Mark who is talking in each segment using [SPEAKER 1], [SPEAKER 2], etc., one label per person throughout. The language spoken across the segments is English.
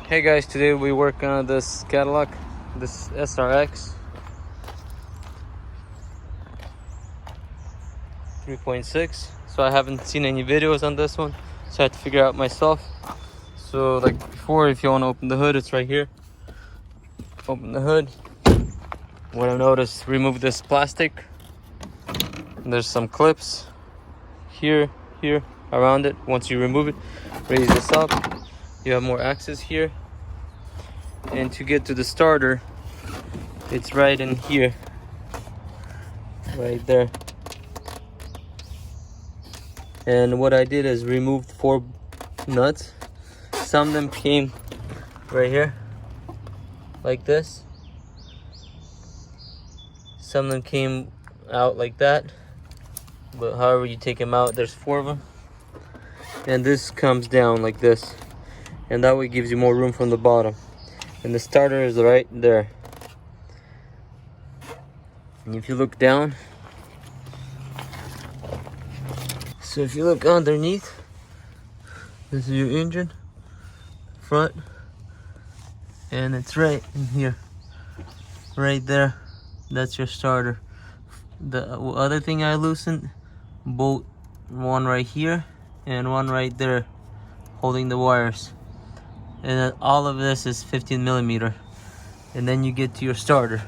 [SPEAKER 1] Hey guys, today we work on this Cadillac, this SRX 3.6. So I haven't seen any videos on this one, so I had to figure out myself. So like before, if you want to open the hood, it's right here. Open the hood. What I noticed, remove this plastic. There's some clips here around it. Once you remove it, raise this up, you have more access here. And to get to the starter, it's right in here, right there. And what I did is removed 4 nuts. Some of them came right here like this, some of them came out like that, but however you take them out, there's 4 of them. And this comes down like this, and that way gives you more room from the bottom. And the starter is right there. And if you look down, so if you look underneath, this is your engine, front, and it's right in here, right there. That's your starter. The other thing I loosened, bolt, one right here and one right there, holding the wires. And then all of this is 15 millimeter. And then you get to your starter.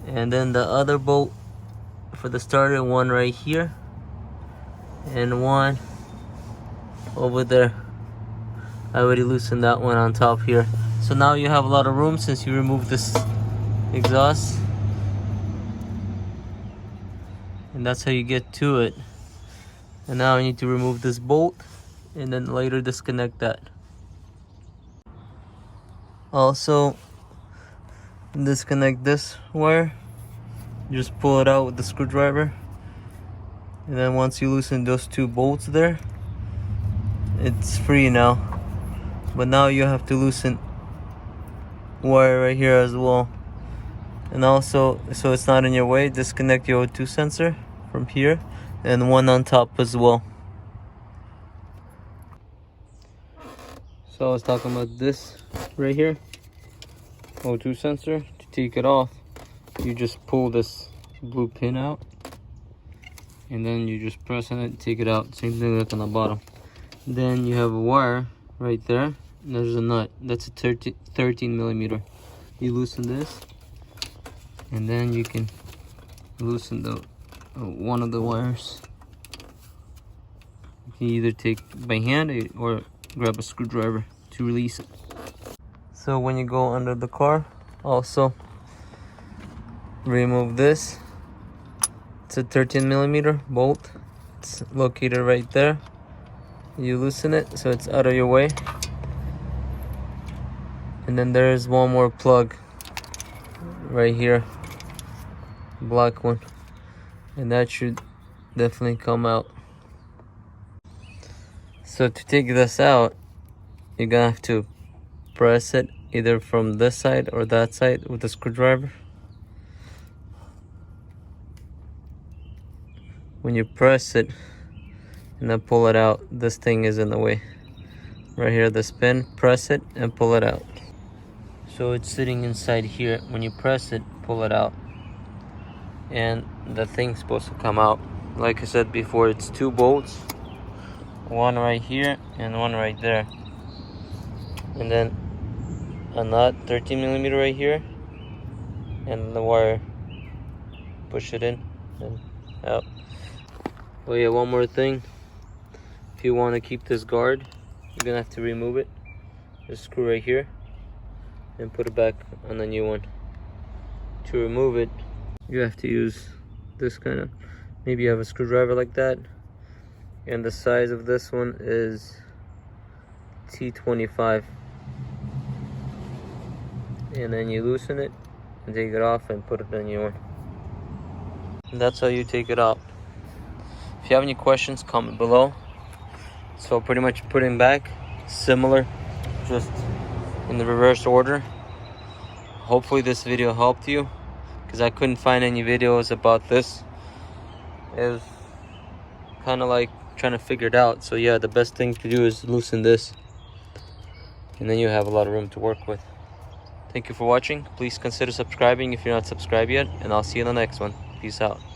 [SPEAKER 1] And then the other bolt for the starter, one right here and one over there. I already loosened that one on top here. So now you have a lot of room since you removed this exhaust. And that's how you get to it. And now I need to remove this bolt and then later disconnect that. Also, disconnect this wire. Just pull it out with the screwdriver. And then once you loosen those 2 bolts there, it's free now. But now you have to loosen wire right here as well. And also, so it's not in your way, disconnect your O2 sensor from here and one on top as well. So I was talking about this right here, O2 sensor. To take it off, you just pull this blue pin out and then you just press on it, take it out. Same thing like on the bottom. Then you have a wire right there, and there's a nut. That's a 13 millimeter. You loosen this and then you can loosen the one of the wires. You can either take by hand or grab a screwdriver to release it. So when you go under the car, also remove this. It's a 13 millimeter bolt. It's located right there. You loosen it so it's out of your way. And then there's one more plug right here, black one, and that should definitely come out. So to take this out, you're gonna have to press it either from this side or that side with a screwdriver. When you press it and then pull it out, this thing is in the way. Right here, this pin, press it and pull it out. So it's sitting inside here. When you press it, pull it out, and the thing's supposed to come out. Like I said before, it's 2 bolts, one right here and one right there, and then a nut, 13 millimeter right here, and the wire. Push it in and out. Oh yeah, one more thing. If you want to keep this guard, you're gonna have to remove it. Just screw right here and put it back on the new one. To remove it, you have to use this kind of, maybe you have a screwdriver like that, and the size of this one is T25. And then you loosen it and take it off and put it in the new one. And that's how you take it out. If you have any questions, comment below. So pretty much putting back, similar, just in the reverse order. Hopefully this video helped you, because I couldn't find any videos about this. It was kind of like trying to figure it out. So yeah, the best thing to do is loosen this. and then you have a lot of room to work with. Thank you for watching. Please consider subscribing if you're not subscribed yet, and I'll see you in the next one. Peace out.